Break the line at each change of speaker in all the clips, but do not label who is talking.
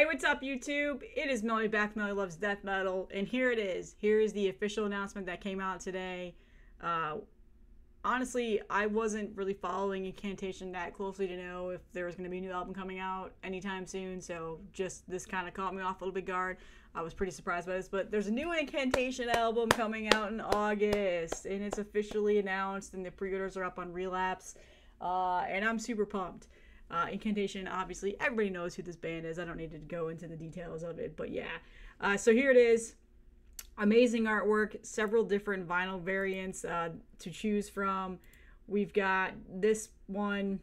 Hey, what's up, YouTube? It is Melly back. Melly loves death metal, and here it is. Here is the official announcement that came out today. Uh, Honestly, I wasn't really following Incantation that closely to know if there was going to be a new album coming out anytime soon, so just this kind of caught me off a little bit guard. I was pretty surprised by this, but there's a new Incantation album coming out in August, and it's officially announced, and the pre-orders are up on Relapse, and I'm super pumped. Incantation, obviously, everybody knows who this band is. I don't need to go into the details of it, but yeah. So here it is. Amazing artwork, several different vinyl variants to choose from. We've got this one.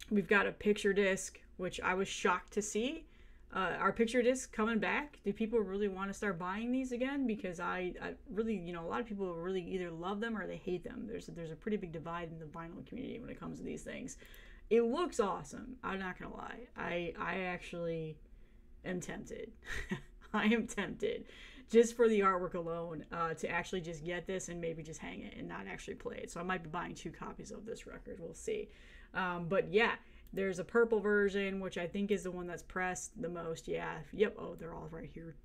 We've got a picture disc, which I was shocked to see. Our picture disc coming back. Do people really want to start buying these again? Because I really, a lot of people really either love them or they hate them. There's a pretty big divide in the vinyl community when it comes to these things. It looks awesome. I'm not gonna lie. I actually am tempted. I am tempted, just for the artwork alone, to actually just get this and maybe just hang it and not actually play it. So I might be buying 2 copies of this record. We'll see. But yeah, there's a purple version, which I think is the one that's pressed the most. Yeah. Yep. Oh, they're all right here.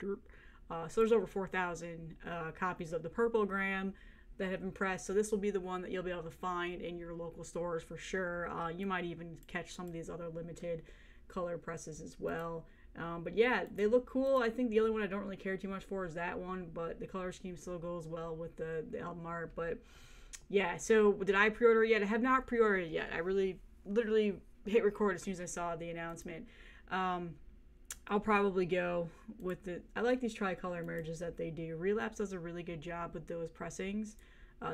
So there's over 4,000 copies of the purple gram that have been pressed. So this will be the one that you'll be able to find in your local stores for sure. You might even catch some of these other limited color presses as well. But yeah, they look cool. I think the only one I don't really care too much for is that one, but the color scheme still goes well with the album art. But yeah, so did I pre-order it yet? I have not pre-ordered it yet. I really literally hit record as soon as I saw the announcement. I'll probably go with the... I like these tricolor merges that they do. Relapse does a really good job with those pressings.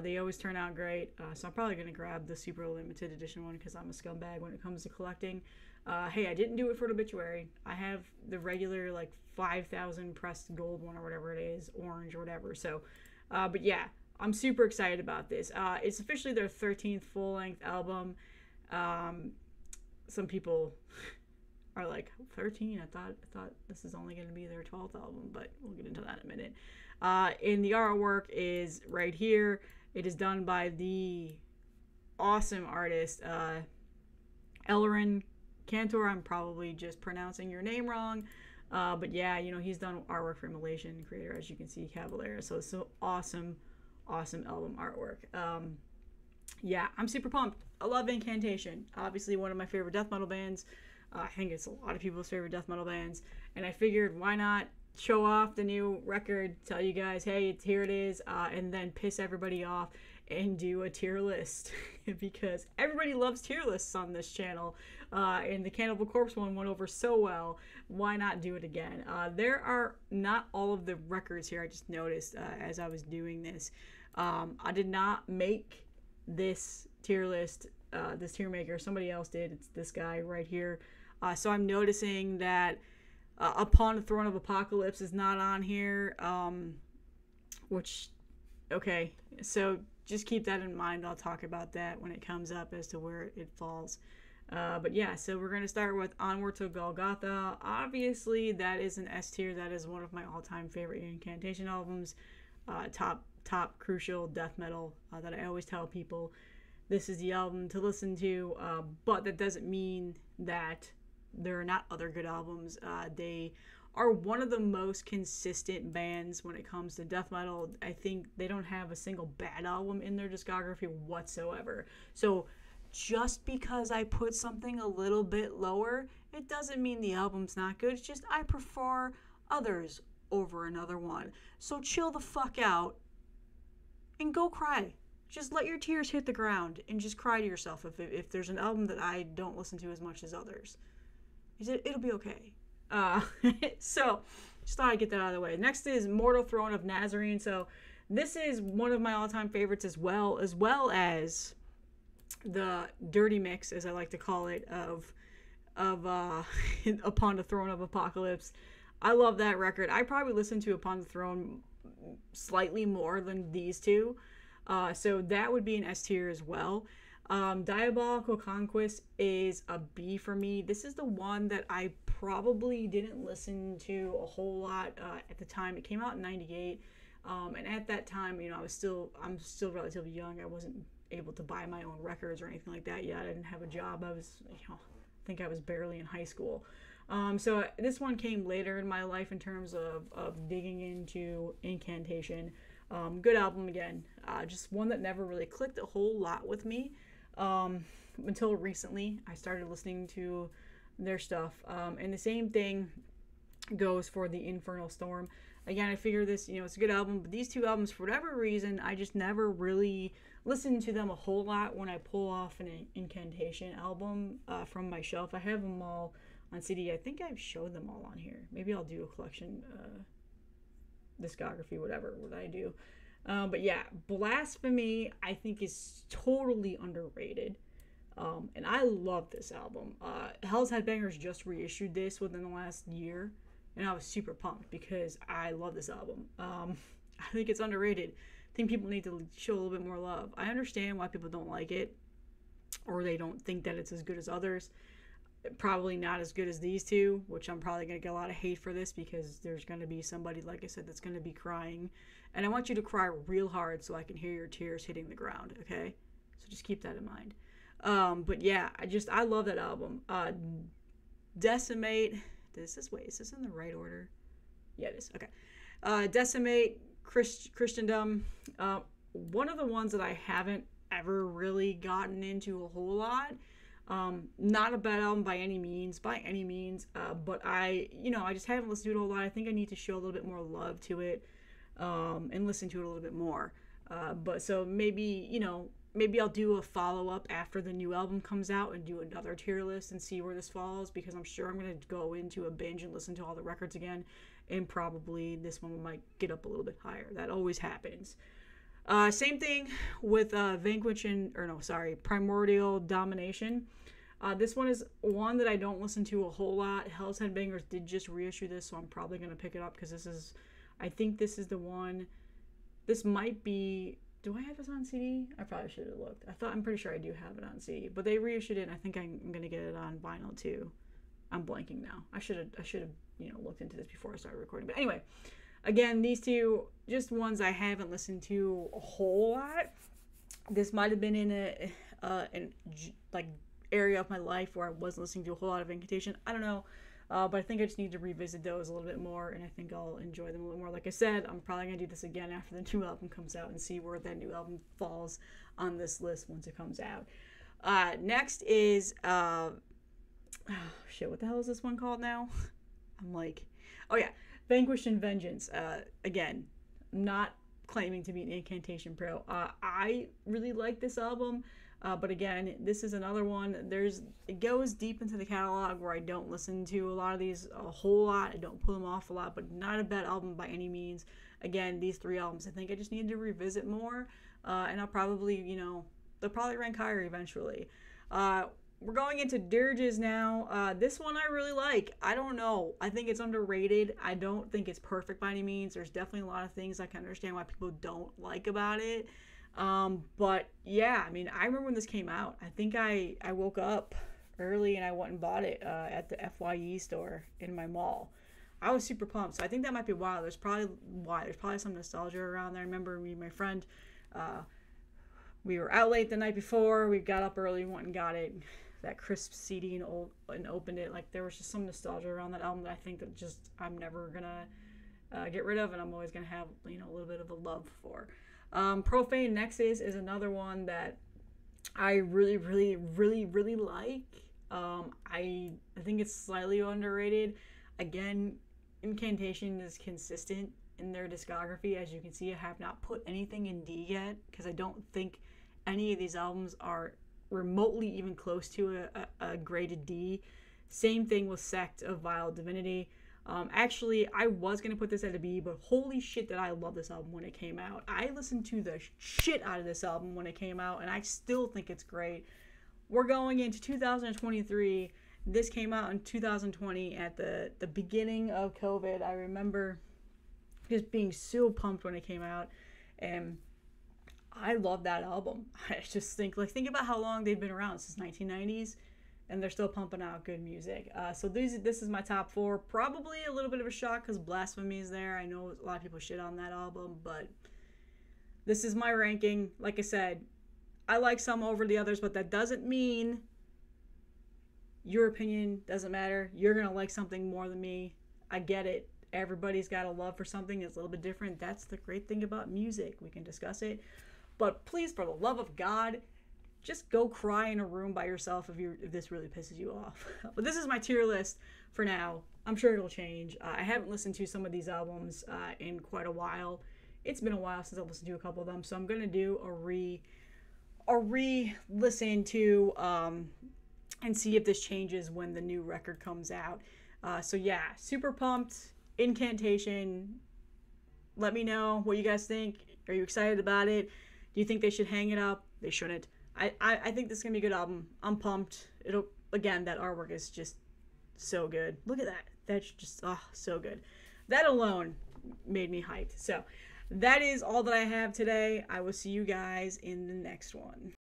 They always turn out great. So I'm probably going to grab the super limited edition one because I'm a scumbag when it comes to collecting. Hey, I didn't do it for an obituary. I have the regular, like, 5,000 pressed gold one or whatever it is, orange or whatever. So, but yeah, I'm super excited about this. It's officially their 13th full-length album. Some people are like, 13? I thought this is only going to be their 12th album, but we'll get into that in a minute. And the artwork is right here. It is done by the awesome artist, Ellerin Cantor. I'm probably just pronouncing your name wrong. But yeah, he's done artwork for Immolation creator, as you can see, Cavalera. So it's so awesome album artwork. Yeah, I'm super pumped. I love Incantation. Obviously one of my favorite death metal bands. I think it's a lot of people's favorite death metal bands. And I figured, why not show off the new record, tell you guys, hey, here it is, and then piss everybody off and do a tier list. Because everybody loves tier lists on this channel. And the Cannibal Corpse one went over so well. Why not do it again? There are not all of the records here. I just noticed as I was doing this. I did not make this tier list, this tier maker. Somebody else did. It's this guy right here. So I'm noticing that Upon the Throne of Apocalypse is not on here, which, okay, so just keep that in mind. I'll talk about that when it comes up as to where it falls. But yeah, so we're going to start with Onward to Golgotha. Obviously, that is an S tier. That is one of my all-time favorite Incantation albums. Top crucial death metal that I always tell people this is the album to listen to, but that doesn't mean that there are not other good albums. They are one of the most consistent bands when it comes to death metal. I think they don't have a single bad album in their discography whatsoever. So just because I put something a little bit lower, it doesn't mean the album's not good. It's just I prefer others over another one. So chill the fuck out and go cry. Just let your tears hit the ground and just cry to yourself if there's an album that I don't listen to as much as others. It'll be okay. So, just thought I'd get that out of the way. Next is Mortal Throne of Nazarene. So, this is one of my all-time favorites as well as the dirty mix, as I like to call it, of Upon the Throne of Apocalypse. I love that record. I probably listen to Upon the Throne slightly more than these two. So that would be an S tier as well. Diabolical Conquest is a B for me. This is the one that I probably didn't listen to a whole lot at the time. It came out in '98, and at that time, I'm still relatively young. I wasn't able to buy my own records or anything like that yet. I didn't have a job. I was, I think I was barely in high school. So this one came later in my life in terms of digging into Incantation. Good album again. Just one that never really clicked a whole lot with me until recently. I started listening to their stuff. And the same thing goes for the Infernal Storm. Again, I figure this, it's a good album, but these two albums, for whatever reason, I just never really listened to them a whole lot when I pull off an Incantation album from my shelf. I have them all on CD. I think I've showed them all on here. Maybe I'll do a collection, discography, whatever, what I do. But yeah, Blasphemy, I think, is totally underrated. And I love this album. Hell's Headbangers just reissued this within the last year, and I was super pumped because I love this album. I think it's underrated. I think people need to show a little bit more love. I understand why people don't like it, or they don't think that it's as good as others. Probably not as good as these two, which I'm probably going to get a lot of hate for this because there's going to be somebody, like I said, that's going to be crying. And I want you to cry real hard so I can hear your tears hitting the ground, okay? So just keep that in mind. But yeah, I love that album. Decimate. Is this in the right order? Yeah, it is. Okay. Decimate, Christendom. One of the ones that I haven't ever really gotten into a whole lot. Not a bad album by any means, but I just haven't listened to it a whole lot. I think I need to show a little bit more love to it, and listen to it a little bit more. But so maybe I'll do a follow-up after the new album comes out and do another tier list and see where this falls, because I'm sure I'm going to go into a binge and listen to all the records again, and probably this one might get up a little bit higher. That always happens. Same thing with Primordial Domination. This one is one that I don't listen to a whole lot. Hell's Headbangers did just reissue this, so I'm probably going to pick it up because I think this is the one. This might be... Do I have this on CD? I probably should have looked. I'm pretty sure I do have it on CD, but they reissued it, and I think I'm gonna get it on vinyl too. I'm blanking now. I should have looked into this before I started recording. But anyway, again, these two just ones I haven't listened to a whole lot. This might have been in an area of my life where I wasn't listening to a whole lot of Incantation. I don't know. But I think I just need to revisit those a little bit more, and I think I'll enjoy them a little more. Like I said, I'm probably going to do this again after the new album comes out and see where that new album falls on this list once it comes out. Next is, what the hell is this one called now? I'm like, oh yeah, Vanquish and Vengeance. Again, not claiming to be an Incantation pro. I really like this album. But again, this is another one. It goes deep into the catalog where I don't listen to a lot of these a whole lot. I don't pull them off a lot, but not a bad album by any means. Again, these three albums, I think I just need to revisit more. And I'll probably, they'll probably rank higher eventually. We're going into dirges now. This one I really like. I don't know. I think it's underrated. I don't think it's perfect by any means. There's definitely a lot of things I can understand why people don't like about it. But yeah, I mean, I remember when this came out. I think I woke up early and I went and bought it at the FYE store in my mall. I was super pumped. So I think that might be why. There's probably some nostalgia around there. I remember me and my friend, we were out late the night before. We got up early, went and got it, that crisp CD, and opened it. Like, there was just some nostalgia around that album that I think that just I'm never gonna get rid of, and I'm always gonna have a little bit of a love for. Profane Nexus is another one that I really, really, really, really like. I think it's slightly underrated. Again, Incantation is consistent in their discography. As you can see, I have not put anything in D yet because I don't think any of these albums are remotely even close to a graded D. Same thing with Sect of Vile Divinity. Actually, I was going to put this at a B, but holy shit that I love this album when it came out. I listened to the shit out of this album when it came out, and I still think it's great. We're going into 2023. This came out in 2020 at the beginning of COVID. I remember just being so pumped when it came out, and I love that album. I just think about how long they've been around, since 1990s. And they're still pumping out good music. So this is my top 4. Probably a little bit of a shock because Blasphemy is there. I know a lot of people shit on that album, but this is my ranking. Like I said, I like some over the others, but that doesn't mean Your opinion doesn't matter. You're going to like something more than me. I get it. Everybody's got a love for something that's a little bit different. That's the great thing about music. We can discuss it. But please, for the love of God, just go cry in a room by yourself if this really pisses you off. But this is my tier list for now. I'm sure it'll change. I haven't listened to some of these albums in quite a while. It's been a while since I've listened to a couple of them, so I'm gonna do a re-listen to and see if this changes when the new record comes out. So yeah, super pumped. Incantation. Let me know what you guys think. Are you excited about it? Do you think they should hang it up? They shouldn't. I think this is gonna be a good album. I'm pumped. Again, that artwork is just so good. Look at that. That's just so good. That alone made me hyped. So that is all that I have today. I will see you guys in the next one.